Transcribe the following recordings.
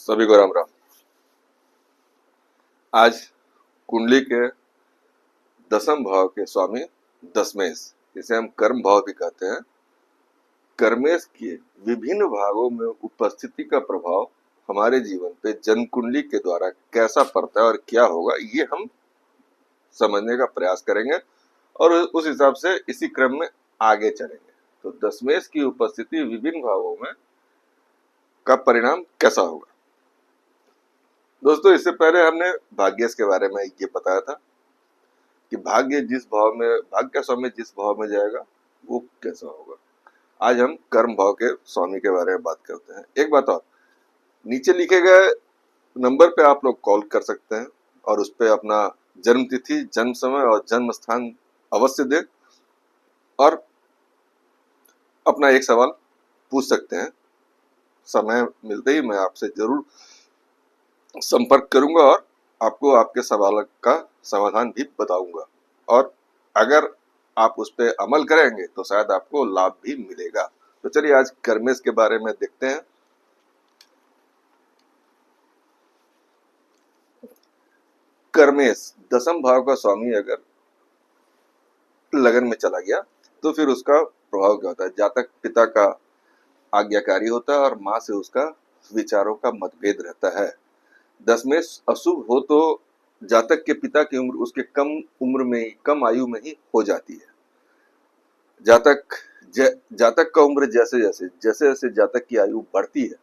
सभी को राम राम। आज कुंडली के दसम भाव के स्वामी दशमेश, इसे हम कर्म भाव भी कहते हैं। कर्मेश के विभिन्न भागों में उपस्थिति का प्रभाव हमारे जीवन पे जन्म कुंडली के द्वारा कैसा पड़ता है और क्या होगा, ये हम समझने का प्रयास करेंगे और उस हिसाब से इसी क्रम में आगे चलेंगे। तो दशमेश की उपस्थिति विभिन्न भावों में का परिणाम कैसा होगा। दोस्तों, इससे पहले हमने भाग्येश के बारे में ये बताया था कि भाग्य का स्वामी जिस भाव में जाएगा वो कैसा होगा। आज हम कर्म भाव के स्वामी के बारे में बात करते हैं। एक बात और, नीचे लिखे गए नंबर पे आप लोग कॉल कर सकते हैं और उस पे अपना जन्म तिथि, जन्म समय और जन्म स्थान अवश्य दें और अपना एक सवाल पूछ सकते हैं। समय मिलते ही मैं आपसे जरूर संपर्क करूंगा और आपको आपके सवाल का समाधान भी बताऊंगा, और अगर आप उस पर अमल करेंगे तो शायद आपको लाभ भी मिलेगा। तो चलिए आज कर्मेश के बारे में देखते हैं। कर्मेश दसम भाव का स्वामी अगर लगन में चला गया तो फिर उसका प्रभाव क्या होता है। जातक पिता का आज्ञाकारी होता है और माँ से उसका विचारों का मतभेद रहता है। दशमेश अशुभ हो तो जातक के पिता की उम्र उसके कम आयु में ही हो जाती है। जातक का उम्र जैसे जैसे जातक की आयु बढ़ती है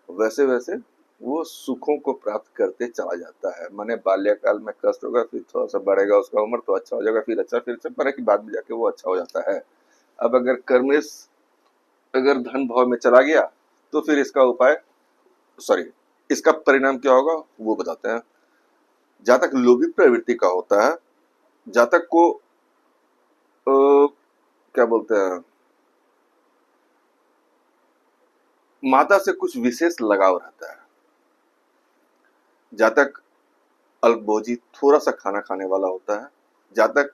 वैसे वैसे वो सुखों को प्राप्त करते चला जाता है। माने बाल्यकाल में कष्ट होगा, फिर थोड़ा सा बढ़ेगा उसका उम्र तो अच्छा हो जाएगा, फिर से पर कि बाद में जाके वो अच्छा हो जाता है। अब अगर कर्मेश अगर धन भाव में चला गया तो फिर इसका परिणाम क्या होगा वो बताते हैं। जातक लोभी प्रवृत्ति का होता है। जातक को क्या बोलते हैं, माता से कुछ विशेष लगाव रहता है। जातक अल्पभोजी, थोड़ा सा खाना खाने वाला होता है। जातक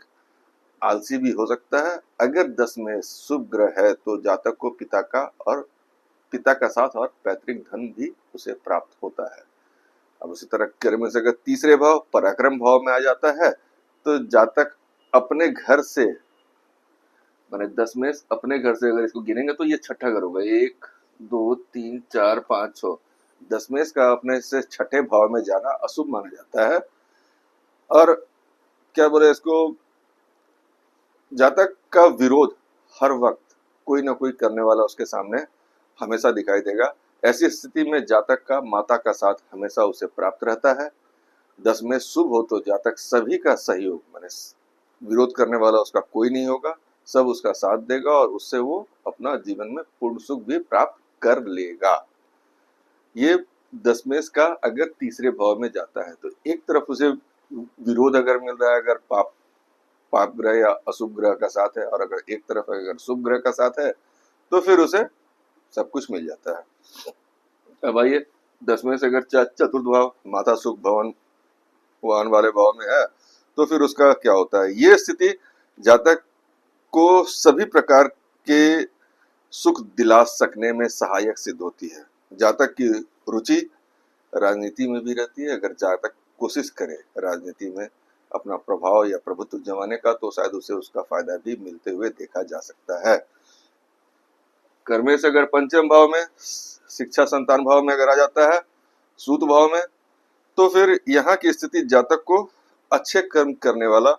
आलसी भी हो सकता है। अगर 10 में शुभ ग्रह है तो जातक को पिता का साथ और पैतृक धन भी उसे प्राप्त होता है। अब उसी तरह कर्म से अगर तीसरे भाव पराक्रम भाव में आ जाता है तो जातक अपने घर से, माने 10 में अपने घर से अगर इसको गिनेंगे तो ये छठा घर होगा। 1 2 3 4 5 6, 10 में का अपने से छठे भाव में जाना अशुभ माना जाता है। और क्या बोले इसको, जातक का विरोध हर वक्त कोई ना कोई करने वाला उसके सामने हमेशा दिखाई देगा। ऐसी स्थिति में जातक का माता का साथ हमेशा उसे प्राप्त रहता है। 10 में शुभ हो तो जातक सभी का सहयोग, माने विरोध करने वाला उसका कोई नहीं होगा, सब उसका साथ देगा और उससे वो अपना जीवन में पूर्ण सुख भी प्राप्त कर लेगा। ये दशमेश का अगर तीसरे भाव में जाता है तो एक तरफ उसे विरोध अगर मिल रहा है, अगर पाप ग्रह या अशुभ ग्रह का साथ है, और अगर एक तरफ अगर शुभ ग्रह का साथ है तो फिर उसे सब कुछ मिल जाता है। अब आइए, 10 में से अगर चतुर्थ भाव माता सुख भवन वाहन वाले भाव में है तो फिर उसका क्या होता है। ये स्थिति जातक को सभी प्रकार के सुख दिला सकने में सहायक सिद्ध होती है। जातक की रुचि राजनीति में भी रहती है। अगर जातक कोशिश करे राजनीति में अपना प्रभाव या प्रभुत्व जमाने का तो शायद उसे उसका फायदा भी मिलते हुए देखा जा सकता है। कर्मेश अगर पंचम भाव में शिक्षा संतान भाव में अगर आ जाता है, सूत भाव में, तो फिर यहाँ की स्थिति जातक को अच्छे कर्म करने वाला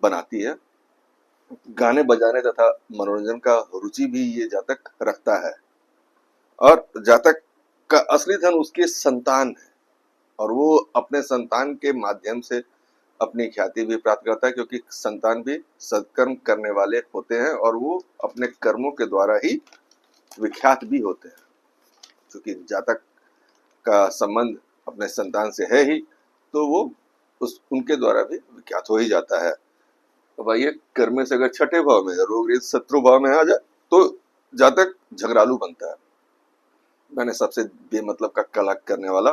बनाती है। गाने बजाने तथा मनोरंजन का रुचि भी ये जातक रखता है। और जातक का असली धन उसके संतान है और वो अपने संतान के माध्यम से अपनी ख्याति भी प्राप्त करता है, क्योंकि संतान भी सत्कर्म करने वाले होते हैं और वो अपने कर्मों के द्वारा ही विख्यात भी होते हैं। क्योंकि जातक का संबंध अपने संतान से है ही तो वो उनके द्वारा भी विख्यात हो ही जाता है। अब आइए, कर्म से अगर छठे भाव में रोग शत्रु भाव में आ जाए तो जातक झगड़ालू बनता है। मैंने सबसे बेमतलब का कलह करने वाला,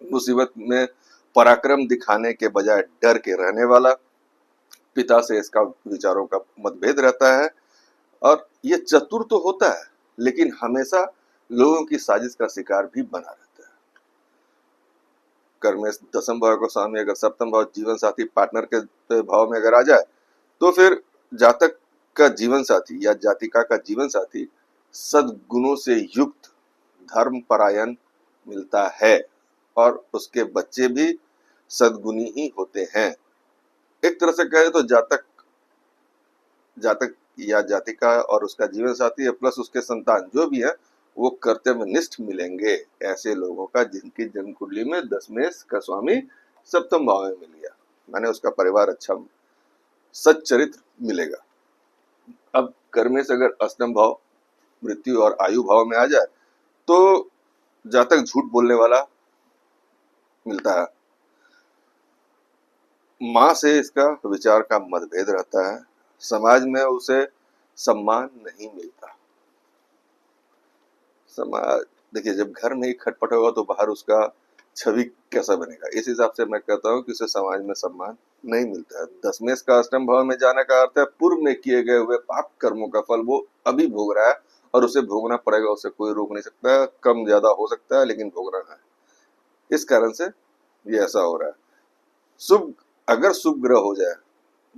मुसीबत में पराक्रम दिखाने के बजाय डर के रहने वाला, पिता से इसका विचारों का मतभेद रहता है। और ये चतुर तो होता है लेकिन हमेशा लोगों की साजिश का शिकार भी बना रहता है। कर्मेश दसम भाव को स्वामी अगर सप्तम भाव जीवन साथी पार्टनर के भाव में अगर आ जाए तो फिर जातक का जीवन साथी या जातिका का जीवन साथी सद्गुणों से युक्त धर्म परायण मिलता है और उसके बच्चे भी सद्गुणी ही होते हैं। एक तरह से कहे तो जातक या जातिका और उसका जीवन साथी प्लस उसके संतान जो भी है वो कर्तव्यनिष्ठ मिलेंगे ऐसे लोगों का जिनकी जन्म कुंडली में दशमेश का स्वामी सप्तम भाव में मिल गया, माने उसका परिवार अच्छा सच्चरित्र मिलेगा। अब कर्मेश अगर अष्टम भाव मृत्यु और आयु भाव में आ जाए तो जातक झूठ बोलने वाला मिलता है, माँ से इसका विचार का मतभेद रहता है, समाज में उसे सम्मान नहीं मिलता। समाज देखिए जब घर में ही खटपट होगा तो बाहर उसका छवि कैसा बनेगा, इस हिसाब से मैं कहता हूँ कि उसे समाज में सम्मान नहीं मिलता है। दशमेश का अष्टम भाव में जाने का अर्थ है पूर्व में किए गए हुए पाप कर्मों का फल वो अभी भोग रहा है और उसे भोगना पड़ेगा, उसे कोई रोक नहीं सकता, कम ज्यादा हो सकता है लेकिन भोगना है। इस कारण से ये ऐसा हो रहा है। शुभ अगर शुभ ग्रह हो जाए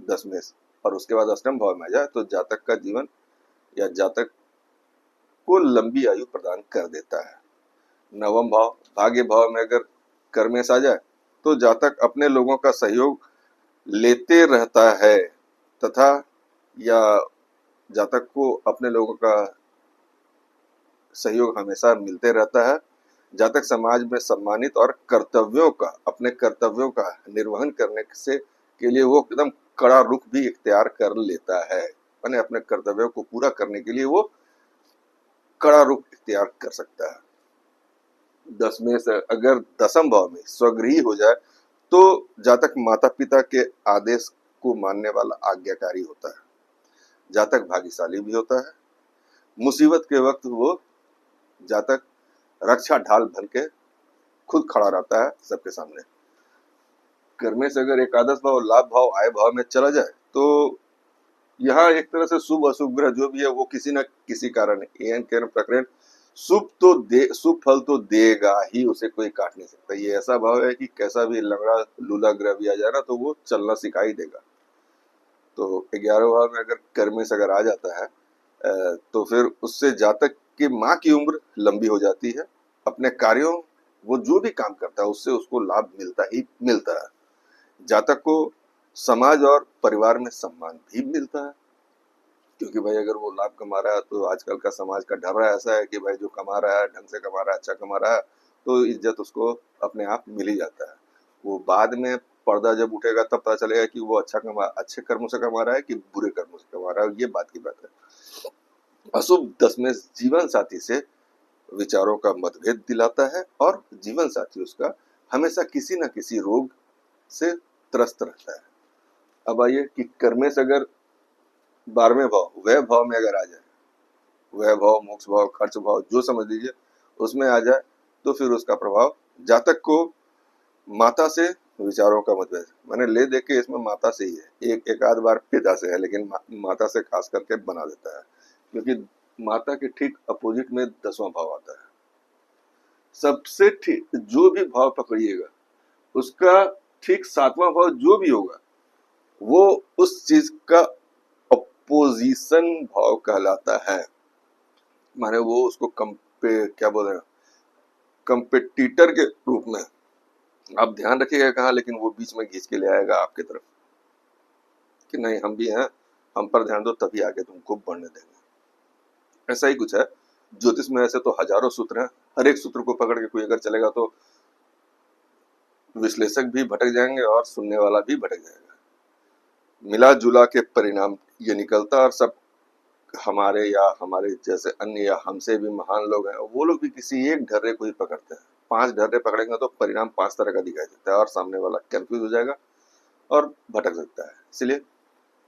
दशमेश और उसके बाद अष्टम भाव में आ जाए तो जातक का जीवन या जातक को लंबी आयु प्रदान कर देता है। नवम भाव भाग्य भाव में अगर कर्मेश आ जाए तो जातक अपने लोगों का सहयोग लेते रहता है तथा या जातक को अपने लोगों का सहयोग हमेशा मिलते रहता है। जातक समाज में सम्मानित और कर्तव्यों का अपने कर्तव्यों का निर्वहन करने से के लिए वो एकदम कड़ा रुख भी इख्तियार कर लेता है, माने अपने कर्तव्यों को पूरा करने के लिए वो कड़ा रुख इख्तियार कर सकता है। दशमेश अगर दसम भाव में स्वगृही हो जाए तो जातक माता पिता के आदेश को मानने वाला आज्ञाकारी होता है, जातक भाग्यशाली भी होता है। मुसीबत के वक्त वो जातक रक्षा ढाल बन के खुद खड़ा रहता है सबके सामने। कर्मेश अगर एकादश भाव लाभ भाव आय भाव में चला जाए तो यहाँ एक तरह से शुभ अशुभ ग्रह जो भी है वो किसी न किसी कारण प्रकरण शुभ फल तो देगा ही, उसे कोई काट नहीं सकता। ये ऐसा भाव है कि कैसा भी लंगड़ा लूला ग्रह भी आ जाए ना तो वो चलना सिखाई देगा। तो 11 भाव में अगर कर्मेश अगर आ जाता है तो फिर उससे जातक की माँ की उम्र लंबी हो जाती है, अपने कार्यों वो जो भी काम करता है उससे उसको लाभ मिलता ही मिलता है। जातक को समाज और परिवार में सम्मान भी मिलता है, क्योंकि भाई अगर वो लाभ कमा रहा है तो आजकल का समाज का ढर्रा ऐसा है कि भाई जो कमा रहा है ढंग से कमा रहा है अच्छा कमा रहा है तो इज्जत उसको अपने आप मिल ही जाता है। वो बाद में पर्दा जब उठेगा तब पता चलेगा कि वो अच्छे कर्मों से कमा रहा है कि बुरे कर्मों से कमा रहा है, ये बात की बात है। अशुभ दशमेश जीवन साथी से विचारों का मतभेद दिलाता है और जीवन साथी उसका हमेशा किसी न किसी रोग से त्रस्त रहता है। अब आइए कि कर्मेश अगर 12वें भाव वह भाव में अगर आ जाए, वह भाव मोक्ष भाव खर्च भाव जो समझ लीजिए उसमें आ जाए तो फिर उसका प्रभाव जातक को माता से विचारों का मतभेद, मैंने ले दे के इसमें माता से ही है, एक आध बार पिता से है लेकिन माता से खास करके बना देता है, क्योंकि माता के ठीक अपोजिट में 10वां भाव आता है। सबसे ठीक जो भी भाव पकड़िएगा उसका ठीक 7वां भाव जो भी होगा वो उस चीज का अपोजिशन भाव कहलाता है, माने वो उसको क्या बोल रहे हैं कंपेटिटर के रूप में आप ध्यान रखिएगा कहा, लेकिन वो बीच में खींच के ले आएगा आपकी तरफ कि नहीं हम भी हैं, हम पर ध्यान दो तभी आगे तुमको बढ़ने देंगे। ऐसा ही कुछ है ज्योतिष में, ऐसे तो हजारों सूत्र हैं, हर एक सूत्र को पकड़ के कोई अगर चलेगा तो विश्लेषक भी भटक जाएंगे और सुनने वाला भी भटक जाएगा। मिला जुला के परिणाम ये निकलता, और सब हमारे या हमारे जैसे अन्य या हमसे भी महान लोग हैं वो लोग भी किसी एक ढर्रे को ही पकड़ते हैं, 5 ढर्रे पकड़ेंगे तो परिणाम 5 तरह का दिखाई देता है और सामने वाला कंफ्यूज हो जाएगा और भटक सकता है। इसलिए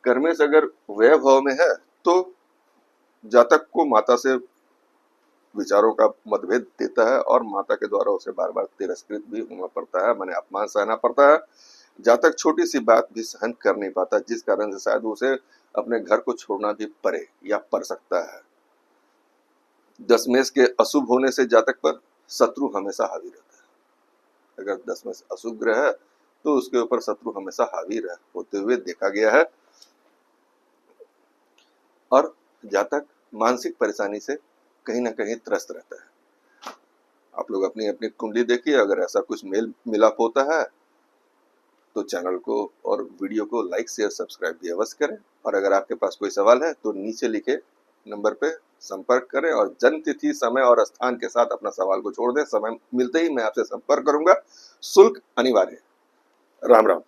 कर्मेश अगर वह भाव में है तो जातक को माता से विचारों का मतभेद देता है और माता के द्वारा उसे बार बार तिरस्कृत भी होना पड़ता है, माने अपमान सहना पड़ता है। जातक छोटी सी बात भी सहन कर नहीं पाता जिस कारण से शायद उसे अपने घर को छोड़ना भी पड़े या पड़ सकता है। दशमेश के अशुभ होने से जातक पर शत्रु हमेशा हावी रहता है, अगर 10 में से अशुभ ग्रह है तो उसके ऊपर शत्रु हमेशा हावी होते हुए देखा गया है। और जातक मानसिक परेशानी से कहीं ना कहीं त्रस्त रहता है। आप लोग अपनी अपनी कुंडली देखिए, अगर ऐसा कुछ मेल मिलाप होता है तो चैनल को और वीडियो को लाइक शेयर सब्सक्राइब भी अवश्य करें। और अगर आपके पास कोई सवाल है तो नीचे लिखे नंबर पे संपर्क करें और जन्म तिथि, समय और स्थान के साथ अपना सवाल को छोड़ दें। समय मिलते ही मैं आपसे संपर्क करूंगा। शुल्क अनिवार्य है। राम राम।